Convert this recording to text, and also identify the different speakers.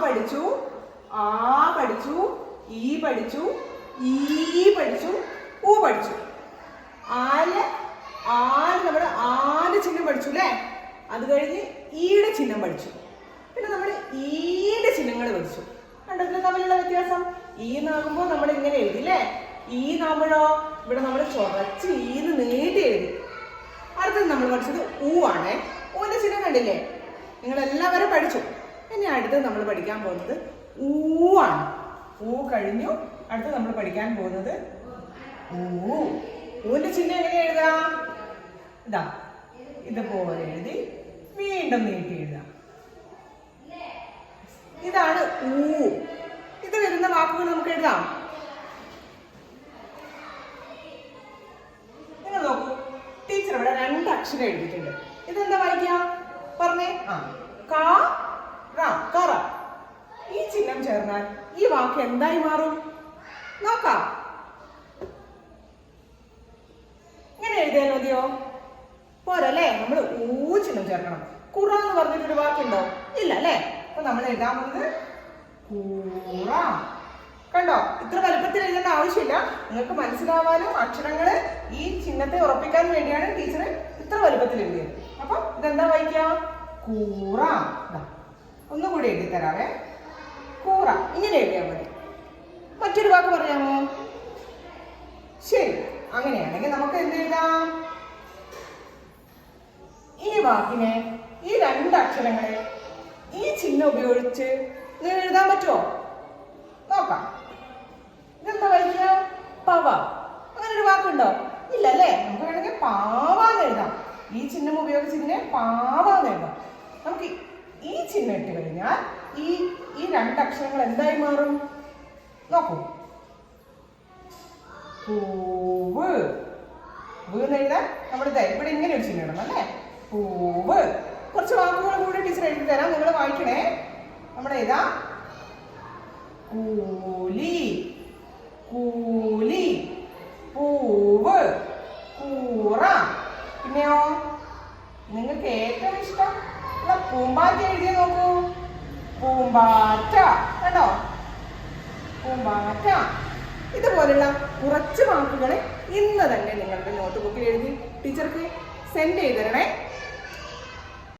Speaker 1: പഠിച്ചു, ആ പഠിച്ചു, ഈ പഠിച്ചു, ഈ പഠിച്ചു, ഊ പഠിച്ചു. ആല് നമ്മൾ ആന്റെ ചിഹ്നം പഠിച്ചു അല്ലേ? അത് കഴിഞ്ഞ് ഈയുടെ ചിഹ്നം പഠിച്ചു. പിന്നെ നമ്മൾ ഈയുടെ ചിഹ്നങ്ങൾ പഠിച്ചു. കണ്ടതിന് തമ്മിലുള്ള വ്യത്യാസം. ഈ നാകുമ്പോൾ നമ്മൾ ഇങ്ങനെ എഴുതി അല്ലേ? ഈ നാകുമ്പോഴോ ഇവിടെ നമ്മൾ ചുറച്ച് ഈന്ന് നീട്ടി എഴുതി. അടുത്തത് നമ്മൾ പഠിച്ചത് ഊ ആണേ. ഊന്റെ ചിഹ്നം കണ്ടില്ലേ? നിങ്ങളെല്ലാവരും പഠിച്ചു. ഇനി അടുത്തത് നമ്മൾ പഠിക്കാൻ പോകുന്നത് ഊ ആണ്. ഊ കഴിഞ്ഞു. അടുത്ത് നമ്മൾ പഠിക്കാൻ പോകുന്നത് ഊ. ഊന്റെ ചിഹ്നം എങ്ങനെ എഴുതാം? ഇതാ ഇതുപോലെ എഴുതി വീണ്ടും നീട്ടി എഴുതാം. ഇതാണ് ഊ. ഇത് വരുന്ന വാക്കുകൾ നമുക്ക് എഴുതാം. നിങ്ങൾ നോക്കൂ, ടീച്ചർ ഇവിടെ 2 അക്ഷരം എഴുതിയിട്ടുണ്ട്. ഇതെന്താ വായിക്കാം? പറഞ്ഞേ. കറ. ഈ ചിഹ്നം ചേർന്നാൽ ഈ വാക്ക് എന്തായി മാറും? നോക്കാം. ഇങ്ങനെ എഴുതിയാൽ മതിയോ? പോരല്ലേ? നമ്മൾ ഊ ചിഹ്നം ചേർക്കണം. കുറ എന്ന് പറഞ്ഞിട്ടൊരു വാക്കുണ്ടോ? ഇല്ല അല്ലേ? അപ്പൊ നമ്മൾ എഴുതാൻ പോകുന്നത് കൂറ. കണ്ടോ? ഇത്ര വലുപ്പത്തിൽ എഴുതേണ്ട ആവശ്യമില്ല. നിങ്ങൾക്ക് മനസ്സിലാവാനും അക്ഷരങ്ങള് ഈ ചിഹ്നത്തെ ഉറപ്പിക്കാൻ വേണ്ടിയാണ് ടീച്ചർ ഇത്ര വലുപ്പത്തിൽ എഴുതിയത്. അപ്പൊ ഇതെന്താ വായിക്കുക? കൂറ. ഒന്നുകൂടി എഴുതി തരാവേ. കൂറ. ഇങ്ങനെ എഴുതിയാൽ മതി. മറ്റൊരു വാക്ക് പറയാമോ? ശരി, അങ്ങനെയാണെങ്കിൽ നമുക്ക് എന്ത് എഴുതാം? ഈ വാക്കിനെ, ഈ 2 അക്ഷരങ്ങളെ ഈ ചിഹ്നം ഉപയോഗിച്ച് നിങ്ങൾ എഴുതാൻ പറ്റുമോ? നോക്കാം. ഇതെന്താ വായിക്കുക? പവ. അങ്ങനെ ഒരു വാക്കുണ്ടോ? ഇല്ല അല്ലേ? നമുക്ക് വേണമെങ്കിൽ പാവാന്ന് എഴുതാം. ഈ ചിഹ്നം ഉപയോഗിച്ച് ഇതിനെ പാവാന്ന് എഴുതാം. നമുക്ക് ഈ ചിഹ്നം ഇട്ട് കഴിഞ്ഞാൽ ഈ 2 അക്ഷരങ്ങൾ എന്തായി മാറും? നോക്കൂ. പൂവ്. എന്ന് എഴുതാൻ നമ്മളിതാ ഇവിടെ ഇങ്ങനെ ഒരു ചിഹ്നം ഇടണം അല്ലേ? പൂവ്. കുറച്ച് വാക്കുകൾ കൂടി ടീച്ചർ എഴുതി തരാം, നിങ്ങൾ വായിക്കണേ. നമ്മൾ എഴുതാം കൂലി, കൂലി, പൂവ്, കൂറ. പിന്നെയോ നിങ്ങൾക്ക് ഏറ്റവും ഇഷ്ടം പൂമ്പാറ്റ എഴുതിയ നോക്കൂ. പൂമ്പാറ്റ. കണ്ടോ? പൂമ്പാറ്റ. ഇതുപോലുള്ള കുറച്ച് വാക്കുകൾ ഇന്ന് തന്നെ നിങ്ങളുടെ നോട്ട് ബുക്കിൽ എഴുതി ടീച്ചർക്ക് സെൻഡ് ചെയ്ത് തരണേ.